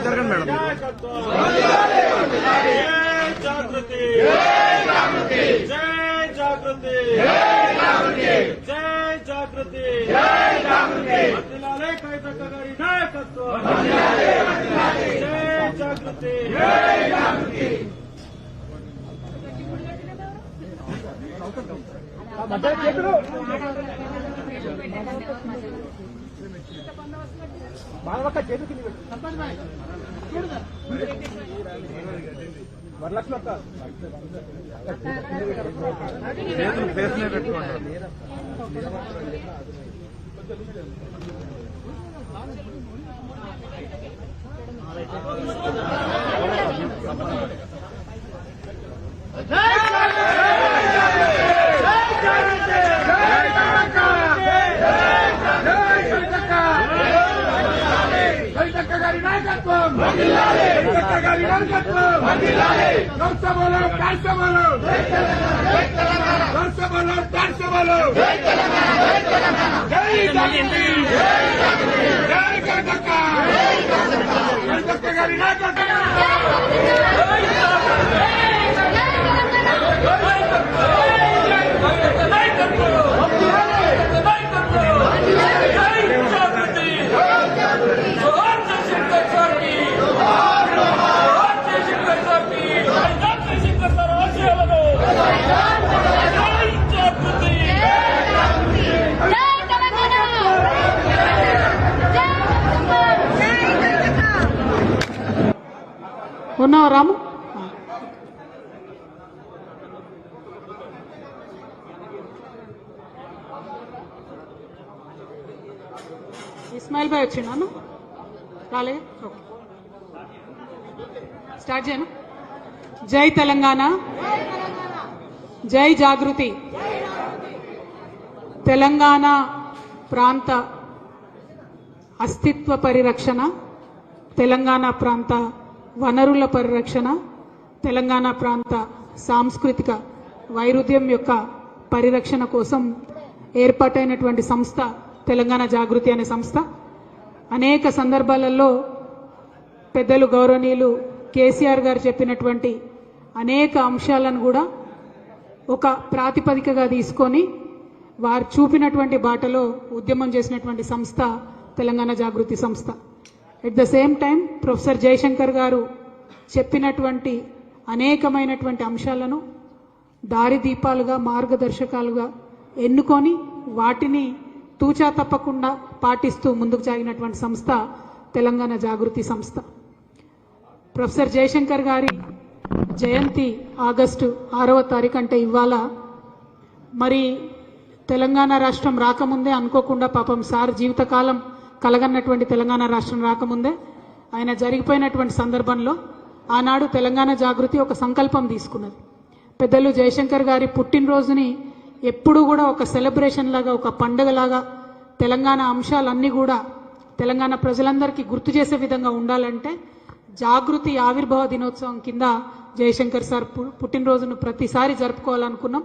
జరగండి మేడం. జాగృతి జై జాగృతి జై జాగృతి వర్ధిల్లాలి కవితక్క గారి నాయకత్వం. జై జాగృతి చేతులు ఫేస్నే పెట్టుకోండి. ఉన్నావా రాము? ఇస్మాయిల్ భాయ్ వచ్చిండా? రాలే? ఓకే, స్టార్ట్ చేయను. జై తెలంగాణ, జై జాగృతి. తెలంగాణ ప్రాంత అస్తిత్వ పరిరక్షణ, తెలంగాణ ప్రాంత వనరుల పరిరక్షణ, తెలంగాణ ప్రాంత సాంస్కృతిక వైరుధ్యం యొక్క పరిరక్షణ కోసం ఏర్పాటైనటువంటి సంస్థ తెలంగాణ జాగృతి అనే సంస్థ. అనేక సందర్భాలలో పెద్దలు గౌరవనీయులు కేసీఆర్ గారు చెప్పినటువంటి అనేక అంశాలను కూడా ఒక ప్రాతిపదికగా తీసుకొని వారు చూపినటువంటి బాటలో ఉద్యమం చేసినటువంటి సంస్థ తెలంగాణ జాగృతి సంస్థ. At the same time professor Jayashankar garu చెప్పినటువంటి అనేకమైనటువంటి అంశాలను దారిదీపాలుగా మార్గదర్శకాలుగా ఎన్నుకొని వాటిని తూచా తప్పకుండా పాటిస్తూ ముందుకు సాగినటువంటి సంస్థ తెలంగాణ జాగృతి సంస్థ. ప్రొఫెసర్ జయశంకర్ గారి జయంతి ఆగస్టు 6వ తారీఖు అంటే ఇవాళ. మరి తెలంగాణ రాష్ట్రం రాకముందే అనుకోకుండా పాపం సార్ జీవితకాలం కలగన్నటువంటి తెలంగాణ రాష్ట్రం రాకముందే ఆయన జరిగిపోయినటువంటి సందర్భంలో ఆనాడు తెలంగాణ జాగృతి ఒక సంకల్పం తీసుకున్నది. పెద్దలు జయశంకర్ గారి పుట్టినరోజుని ఎప్పుడూ కూడా ఒక సెలబ్రేషన్ లాగా, ఒక పండుగలాగా తెలంగాణ అంశాలన్నీ కూడా తెలంగాణ ప్రజలందరికీ గుర్తు చేసే విధంగా ఉండాలంటే జాగృతి ఆవిర్భావ దినోత్సవం కింద జయశంకర్ సార్ పుట్టినరోజును ప్రతిసారి జరుపుకోవాలనుకున్నాం.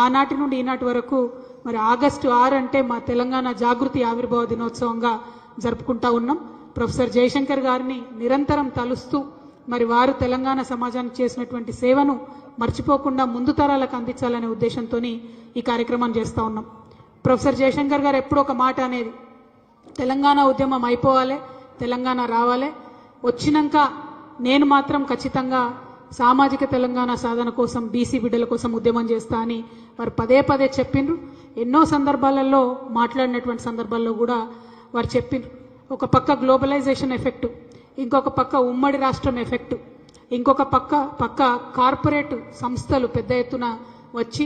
ఆనాటి నుండి ఈనాటి వరకు మరి ఆగస్టు 6 అంటే మా తెలంగాణ జాగృతి ఆవిర్భావ దినోత్సవంగా జరుపుకుంటా ఉన్నాం. ప్రొఫెసర్ జయశంకర్ గారిని నిరంతరం తలుస్తూ మరి వారు తెలంగాణ సమాజానికి చేసినటువంటి సేవను మర్చిపోకుండా ముందు తరాలకు అందించాలనే ఉద్దేశంతో ఈ కార్యక్రమం చేస్తూ ఉన్నాం. ప్రొఫెసర్ జయశంకర్ గారు ఎప్పుడు ఒక మాట అనేది, తెలంగాణ ఉద్యమం అయిపోవాలి, తెలంగాణ రావాలి, వచ్చినాక నేను మాత్రం ఖచ్చితంగా సామాజిక తెలంగాణ సాధన కోసం, బీసీ బిడ్డల కోసం ఉద్యమం చేస్తా అని వారు పదే పదే చెప్పిండ్రు. ఎన్నో సందర్భాలలో మాట్లాడినటువంటి సందర్భాల్లో కూడా వారు చెప్పిండ్రు. ఒక పక్క గ్లోబలైజేషన్ ఎఫెక్ట్, ఇంకొక పక్క ఉమ్మడి రాష్ట్రం ఎఫెక్ట్, ఇంకొక పక్క కార్పొరేట్ సంస్థలు పెద్ద ఎత్తున వచ్చి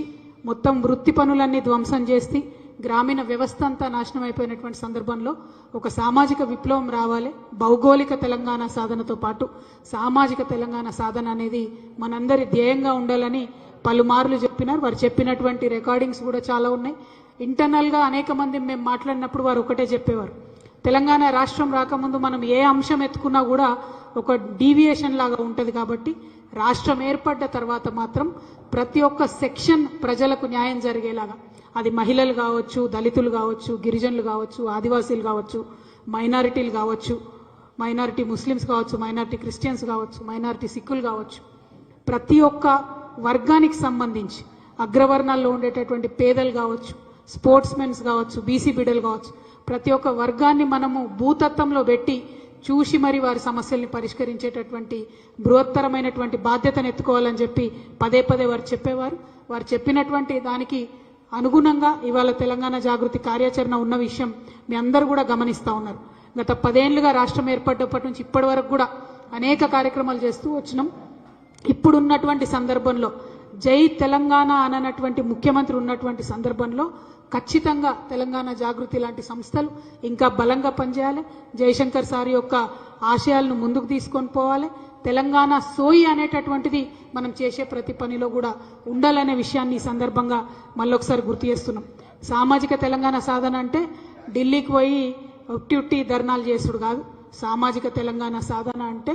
మొత్తం వృత్తి పనులన్నీ ధ్వంసం చేసి గ్రామీణ వ్యవస్థ అంతా నాశనం అయిపోయినటువంటి సందర్భంలో ఒక సామాజిక విప్లవం రావాలి. భౌగోళిక తెలంగాణ సాధనతో పాటు సామాజిక తెలంగాణ సాధన అనేది మనందరి ధ్యేయంగా ఉండాలని పలుమార్లు చెప్పినారు. వారు చెప్పినటువంటి రికార్డింగ్స్ కూడా చాలా ఉన్నాయి. ఇంటర్నల్గా అనేక మంది మేము మాట్లాడినప్పుడు వారు ఒకటే చెప్పేవారు, తెలంగాణ రాష్ట్రం రాకముందు మనం ఏ అంశం ఎత్తుకున్నా కూడా ఒక డీవియేషన్ లాగా ఉంటుంది, కాబట్టి రాష్ట్రం ఏర్పడ్డ తర్వాత మాత్రం ప్రతి ఒక్క సెక్షన్ ప్రజలకు న్యాయం జరిగేలాగా, అది మహిళలు కావచ్చు, దళితులు కావచ్చు, గిరిజనులు కావచ్చు, ఆదివాసీలు కావచ్చు, మైనారిటీలు కావచ్చు, మైనారిటీ ముస్లిమ్స్ కావచ్చు, మైనారిటీ క్రిస్టియన్స్ కావచ్చు, మైనారిటీ సిక్కులు కావచ్చు, ప్రతి ఒక్క వర్గానికి సంబంధించి అగ్రవర్ణాల్లో ఉండేటటువంటి పేదలు కావచ్చు, స్పోర్ట్స్ మెన్స్ కావచ్చు, బీసీ బిడ్డలు కావచ్చు, ప్రతి ఒక్క వర్గాన్ని మనము భూతత్వంలో పెట్టి చూసి మరి వారి సమస్యల్ని పరిష్కరించేటటువంటి బృహత్తరమైనటువంటి బాధ్యతను ఎత్తుకోవాలని చెప్పి పదే పదే వారు చెప్పేవారు. వారు చెప్పినటువంటి దానికి అనుగుణంగా ఇవాళ తెలంగాణ జాగృతి కార్యాచరణ ఉన్న విషయం మీ అందరూ కూడా గమనిస్తూ ఉన్నారు. గత 10 ఏళ్లుగా రాష్ట్రం ఏర్పడ్డప్పటి నుంచి ఇప్పటి వరకు కూడా అనేక కార్యక్రమాలు చేస్తూ వచ్చినాం. ఇప్పుడున్నటువంటి సందర్భంలో జై తెలంగాణ అననటువంటి ముఖ్యమంత్రి ఉన్నటువంటి సందర్భంలో ఖచ్చితంగా తెలంగాణ జాగృతి లాంటి సంస్థలు ఇంకా బలంగా పనిచేయాలి. జయశంకర్ సార్ యొక్క ఆశయాలను ముందుకు తీసుకొని పోవాలి. తెలంగాణ సోయి అనేటటువంటిది మనం చేసే ప్రతి పనిలో కూడా ఉండాలనే విషయాన్ని ఈ సందర్భంగా మళ్ళొకసారి గుర్తు చేస్తున్నాం. సామాజిక తెలంగాణ సాధన అంటే ఢిల్లీకి పోయి ఉట్టి ధర్నాలు చేసుడు కాదు. సామాజిక తెలంగాణ సాధన అంటే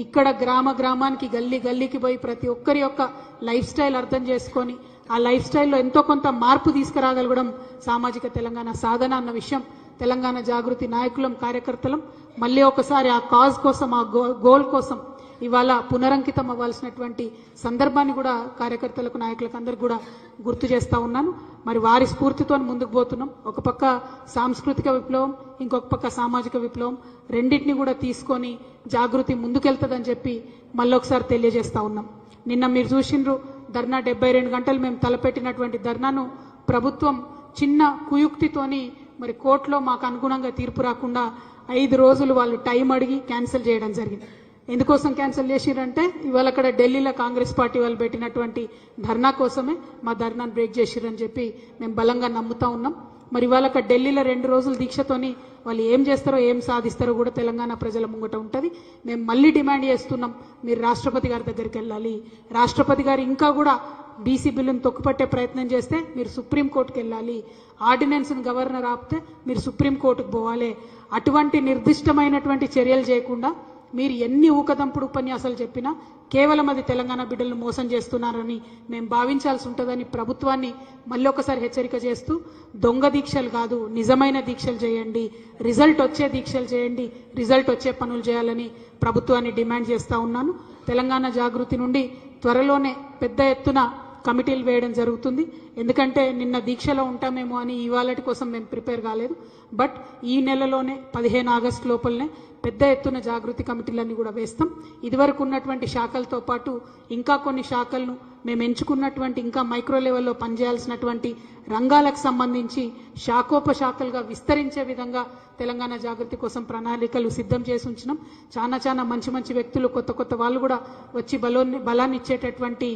ఇక్కడ గ్రామ గ్రామానికి గల్లీ గల్లీకి పోయి ప్రతి ఒక్కరి యొక్క లైఫ్ స్టైల్ అర్థం చేసుకొని ఆ లైఫ్ స్టైల్లో ఎంతో కొంత మార్పు తీసుకురాగలగడం సామాజిక తెలంగాణ సాధన అన్న విషయం తెలంగాణ జాగృతి నాయకులం, కార్యకర్తలం మళ్ళీ ఒకసారి ఆ కాజ్ కోసం, ఆ గోల్ కోసం ఇవాళ పునరంకితం అవ్వాల్సినటువంటి సందర్భాన్ని కూడా కార్యకర్తలకు, నాయకులకు అందరికి కూడా గుర్తు చేస్తా ఉన్నాను. మరి వారి స్ఫూర్తితో ముందుకు పోతున్నాం. ఒక పక్క సాంస్కృతిక విప్లవం, ఇంకొక పక్క సామాజిక విప్లవం, రెండింటిని కూడా తీసుకొని జాగృతి ముందుకెళ్తుందని చెప్పి మళ్ళొకసారి తెలియజేస్తా ఉన్నాం. నిన్న మీరు చూసిండ్రు ధర్నా 72 గంటలు మేము తలపెట్టినటువంటి ధర్నాను ప్రభుత్వం చిన్న కుయుక్తితోని మరి కోర్టులో మాకు అనుగుణంగా తీర్పు రాకుండా 5 రోజులు వాళ్ళు టైం అడిగి క్యాన్సిల్ చేయడం జరిగింది. ఎందుకోసం క్యాన్సిల్ చేసిరంటే ఇవాళ అక్కడ ఢిల్లీలో కాంగ్రెస్ పార్టీ వాళ్ళు పెట్టినటువంటి ధర్నా కోసమే మా ధర్నాను బ్రేక్ చేసిరని చెప్పి మేము బలంగా నమ్ముతా ఉన్నాం. మరి ఇవాళ అక్కడ ఢిల్లీలో 2 రోజుల దీక్షతోని వాళ్ళు ఏం చేస్తారో ఏం సాధిస్తారో కూడా తెలంగాణ ప్రజల ముంగట ఉంటుంది. మేము మళ్ళీ డిమాండ్ చేస్తున్నాం, మీరు రాష్ట్రపతి గారి దగ్గరికి వెళ్ళాలి. రాష్ట్రపతి గారు ఇంకా కూడా బీసీ బిల్లును తొక్కుపట్టే ప్రయత్నం చేస్తే మీరు సుప్రీంకోర్టుకు వెళ్ళాలి. ఆర్డినెన్స్ను గవర్నర్ ఆపితే మీరు సుప్రీంకోర్టుకు పోవాలి. అటువంటి నిర్దిష్టమైనటువంటి చర్యలు చేయకుండా మీరు ఎన్ని ఊకదంపుడు ఉపన్యాసాలు చెప్పినా కేవలం అది తెలంగాణ బిడ్డలను మోసం చేస్తున్నారని మేము భావించాల్సి ఉంటుందని ప్రభుత్వాన్ని మళ్ళీ ఒకసారి హెచ్చరిక చేస్తూ, దొంగ దీక్షలు కాదు, నిజమైన దీక్షలు చేయండి, రిజల్ట్ వచ్చే దీక్షలు చేయండి, రిజల్ట్ వచ్చే పనులు చేయాలని ప్రభుత్వాన్ని డిమాండ్ చేస్తా ఉన్నాను. తెలంగాణ జాగృతి నుండి త్వరలోనే పెద్ద ఎత్తున కమిటీలు వేయడం జరుగుతుంది. ఎందుకంటే నిన్న దీక్షలో ఉంటామేమో అని ఇవాళటి కోసం మేము ప్రిపేర్ కాలేదు. బట్ ఈ నెలలోనే 15 ఆగస్టు లోపలనే పెద్ద ఎత్తున జాగృతి కమిటీలన్నీ కూడా వేస్తాం. ఇదివరకు ఉన్నటువంటి శాఖలతో పాటు ఇంకా కొన్ని శాఖలను మేము ఎంచుకున్నటువంటి ఇంకా మైక్రో లెవెల్లో పనిచేయాల్సినటువంటి రంగాలకు సంబంధించి శాఖోపశాఖలుగా విస్తరించే విధంగా తెలంగాణ జాగృతి కోసం ప్రణాళికలు సిద్ధం చేసి ఉంచినాం. చాలా మంచి మంచి వ్యక్తులు, కొత్త వాళ్ళు కూడా వచ్చి బలాన్ని ఇచ్చేటటువంటి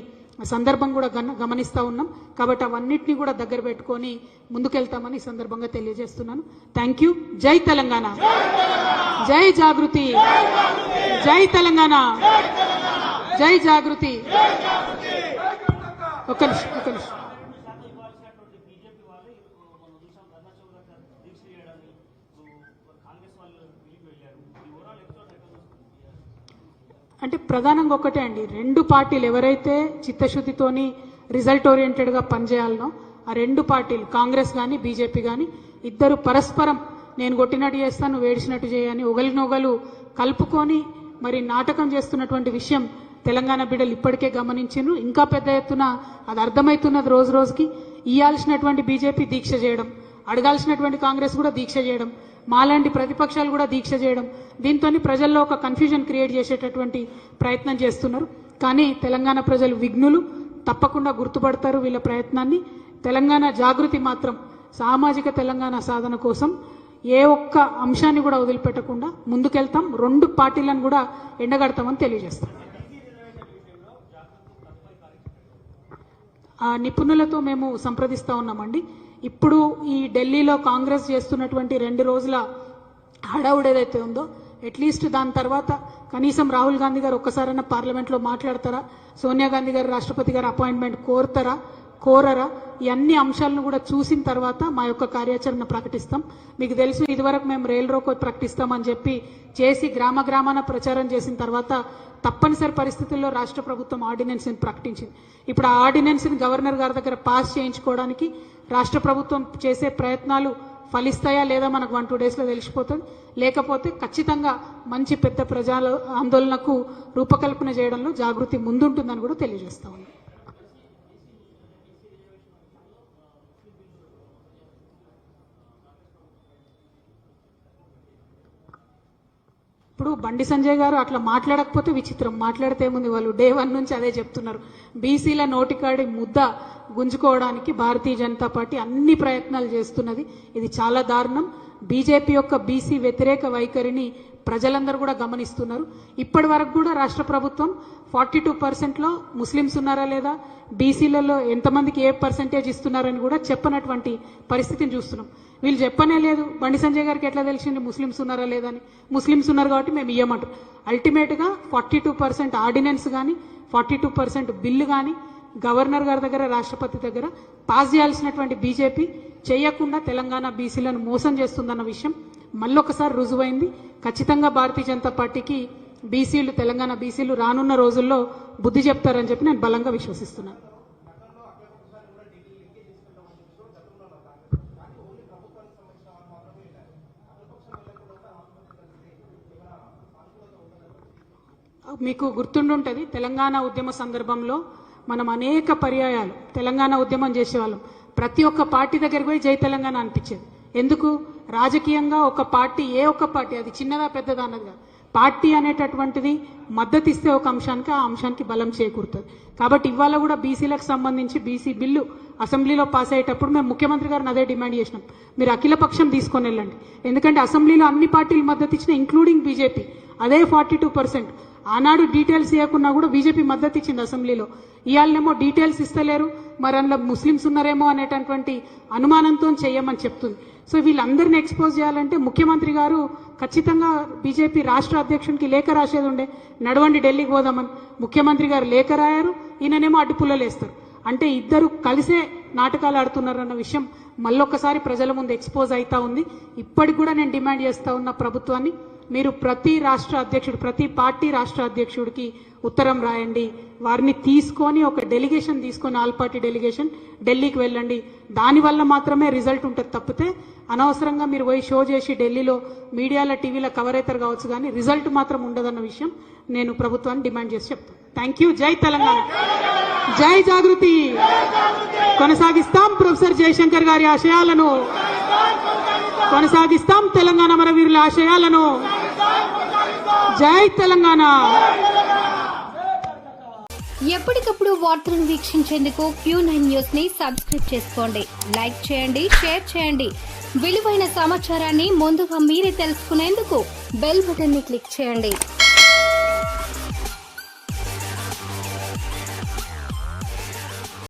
సందర్భం కూడా గమనిస్తూ ఉన్నాం. కాబట్టి అవన్నిటినీ కూడా దగ్గర పెట్టుకొని ముందుకెళ్తామని ఈ సందర్భంగా తెలియజేస్తున్నాను. Thank you. జై తెలంగాణ, జై జాగృతి, జై తెలంగాణ, జై జాగృతి. ఒక్క నిమిషం. అంటే ప్రధానంగా ఒకటే అండి, 2 పార్టీలు ఎవరైతే చిత్తశుద్ధితోని రిజల్ట్ ఓరియంటెడ్గా పనిచేయాలనో ఆ 2 పార్టీలు కాంగ్రెస్ కానీ బీజేపీ కానీ ఇద్దరు పరస్పరం నేను కొట్టినట్టు చేస్తాను, నువ్వు ఏడిచినట్టు చేయని ఒకరినొకరు కలుపుకొని మరి నాటకం చేస్తున్నటువంటి విషయం తెలంగాణ బిడ్డలు ఇప్పటికే గమనించారు. ఇంకా పెద్ద ఎత్తున అది అర్థమవుతున్నది రోజు రోజుకి. ఇయ్యాల్సినటువంటి బీజేపీ దీక్ష చేయడం, అడగాల్సినటువంటి కాంగ్రెస్ కూడా దీక్ష చేయడం, మాలాంటి ప్రతిపక్షాలు కూడా దీక్ష చేయడం, దీంతో ప్రజల్లో ఒక కన్ఫ్యూజన్ క్రియేట్ చేసేటటువంటి ప్రయత్నం చేస్తున్నారు. కానీ తెలంగాణ ప్రజలు విఘ్నులు, తప్పకుండా గుర్తుపడతారు వీళ్ళ ప్రయత్నాన్ని. తెలంగాణ జాగృతి మాత్రం సామాజిక తెలంగాణ సాధన కోసం ఏ ఒక్క అంశాన్ని కూడా వదిలిపెట్టకుండా ముందుకెళ్తాం. 2 పార్టీలను కూడా ఎండగడతామని తెలియజేస్తాం. ఆ నిపుణులతో మేము సంప్రదిస్తూ ఉన్నామండి. ఇప్పుడు ఈ ఢిల్లీలో కాంగ్రెస్ చేస్తున్నటువంటి 2 రోజుల హడావుడు ఏదైతే ఉందో అట్లీస్ట్ దాని తర్వాత కనీసం రాహుల్ గాంధీ గారు ఒక్కసారైనా పార్లమెంట్లో మాట్లాడతారా, సోనియా గాంధీ గారు రాష్ట్రపతి గారు అపాయింట్మెంట్ కోరరా, ఈ అన్ని అంశాలను కూడా చూసిన తర్వాత మా యొక్క కార్యాచరణ ప్రకటిస్తాం. మీకు తెలుసు ఇదివరకు మేము రైల్ రోకో ప్రకటిస్తామని చెప్పి చేసి గ్రామాన ప్రచారం చేసిన తర్వాత తప్పనిసరి పరిస్థితుల్లో రాష్ట్ర ప్రభుత్వం ఆర్డినెన్స్ ప్రకటించింది. ఇప్పుడు ఆ ఆర్డినెన్స్ గవర్నర్ గారి దగ్గర పాస్ చేయించుకోవడానికి రాష్ట్ర ప్రభుత్వం చేసే ప్రయత్నాలు ఫలిస్తాయా లేదా మనకు 1-2 డేస్లో తెలిసిపోతుంది. లేకపోతే ఖచ్చితంగా మంచి పెద్ద ప్రజా ఆందోళనకు రూపకల్పన చేయడంలో జాగృతి ముందుంటుందని కూడా తెలియజేస్తా ఉన్నాం. ఇప్పుడు బండి సంజయ్ గారు అట్లా మాట్లాడకపోతే విచిత్రం, మాట్లాడితే ఏముంది, వాళ్ళు డే 1 నుంచి అదే చెప్తున్నారు. బీసీల నోటికాడి ముద్ద గుంజుకోవడానికి భారతీయ జనతా పార్టీ అన్ని ప్రయత్నాలు చేస్తున్నది. ఇది చాలా దారుణం. బీజేపీ యొక్క బీసీ వ్యతిరేక వైఖరిని ప్రజలందరూ కూడా గమనిస్తున్నారు. ఇప్పటి వరకు కూడా రాష్ట్ర ప్రభుత్వం 42%లో ముస్లిమ్స్ ఉన్నారా లేదా, బీసీలలో ఎంతమందికి ఏ పర్సెంటేజ్ ఇస్తున్నారని కూడా చెప్పనటువంటి పరిస్థితిని చూస్తున్నాం. వీళ్ళు చెప్పనే లేదు. బండి సంజయ్ గారికి ఎట్లా తెలిసింది ముస్లిమ్స్ ఉన్నారా లేదా అని? ముస్లిమ్స్ ఉన్నారు కాబట్టి మేము ఇయ్యమంటారు. అల్టిమేట్గా 42% ఆర్డినెన్స్ కానీ 42% బిల్లు కానీ గవర్నర్ గారి దగ్గర, రాష్ట్రపతి దగ్గర పాస్ చేయాల్సినటువంటి బీజేపీ చేయకుండా తెలంగాణ బీసీలను మోసం చేస్తుందన్న విషయం మళ్ళొకసారి రుజువైంది. ఖచ్చితంగా భారతీయ జనతా పార్టీకి బీసీలు, తెలంగాణ బీసీలు రానున్న రోజుల్లో బుద్ధి చెప్తారని చెప్పి నేను బలంగా విశ్వసిస్తున్నాను. మీకు గుర్తుండుంటుంది, తెలంగాణ ఉద్యమ సందర్భంలో మనం అనేక పర్యాయాలు తెలంగాణ ఉద్యమం చేసేవాళ్ళం. ప్రతి ఒక్క పార్టీ దగ్గరికి పోయి జై తెలంగాణ అనిపించేది. ఎందుకు? రాజకీయంగా ఒక పార్టీ, ఏ ఒక్క పార్టీ, అది చిన్నదా పెద్దదా అన్నది కాదు, పార్టీ అనేటటువంటిది మద్దతు ఇస్తే ఒక అంశానికి, ఆ అంశానికి బలం చేకూరుతుంది. కాబట్టి ఇవాళ కూడా బీసీలకు సంబంధించి బీసీ బిల్లు అసెంబ్లీలో పాస్ అయ్యేటప్పుడు మేము ముఖ్యమంత్రి గారిని అదే డిమాండ్ చేసినాం, మీరు అఖిలపక్షం తీసుకొని వెళ్ళండి. ఎందుకంటే అసెంబ్లీలో అన్ని పార్టీలు మద్దతు ఇచ్చిన, ఇంక్లూడింగ్ బీజేపీ. అదే 42%. ఆనాడు డీటెయిల్స్ ఇవ్వకున్నా కూడా బీజేపీ మద్దతు ఇచ్చింది అసెంబ్లీలో. ఇవాళనేమో డీటెయిల్స్ ఇస్తలేరు, మరి అందులో ముస్లిమ్స్ ఉన్నారేమో అనేటటువంటి అనుమానంతో చేయమని చెప్తుంది. సో వీళ్ళందరినీ ఎక్స్పోజ్ చేయాలంటే ముఖ్యమంత్రి గారు ఖచ్చితంగా బీజేపీ రాష్ట్ర అధ్యక్షునికి లేఖ రాసేది ఉండే, నడవండి ఢిల్లీకి పోదామని. ముఖ్యమంత్రి గారు లేఖ రాయారు, ఈయననేమో అడ్డుపుల్లలేస్తారు. అంటే ఇద్దరు కలిసే నాటకాలు ఆడుతున్నారన్న విషయం మళ్ళొక్కసారి ప్రజల ముందు ఎక్స్పోజ్ అవుతా ఉంది. ఇప్పటికి కూడా నేను డిమాండ్ చేస్తా ఉన్న ప్రభుత్వాన్ని, మీరు ప్రతి రాష్ట్ర అధ్యక్షుడు, ప్రతి పార్టీ రాష్ట్ర అధ్యక్షుడికి ఉత్తరం రాయండి. వారిని తీసుకొని ఒక డెలిగేషన్ తీసుకొని, ఆల్ పార్టీ డెలిగేషన్ ఢిల్లీకి వెళ్ళండి. దానివల్ల మాత్రమే రిజల్ట్ ఉంటుంది. తప్పితే అనవసరంగా మీరు పోయి షో చేసి ఢిల్లీలో మీడియాలో, టీవీలో కవర్ అవుతారు కావచ్చు, కానీ రిజల్ట్ మాత్రం ఉండదన్న విషయం నేను ప్రభుత్వాన్ని డిమాండ్ చేసి చెప్తాను. Thank you. జై తెలంగాణ, జై జాగృతి. కొనసాగిస్తాం ప్రొఫెసర్ జయశంకర్ గారి ఆశయాలను, కొనసాగిస్తాం తెలంగాణ అమరవీరుల ఆశయాలను. జై తెలంగాణ. ఎప్పటికప్పుడు వార్తలను వీక్షించేందుకు Q9 న్యూస్ ని సబ్స్క్రైబ్ చేసుకోండి, లైక్ చేయండి, షేర్ చేయండి. విలువైన సమాచారాన్ని ముందుగా మీరే తెలుసుకునేందుకు బెల్ బటన్ ని క్లిక్ చేయండి.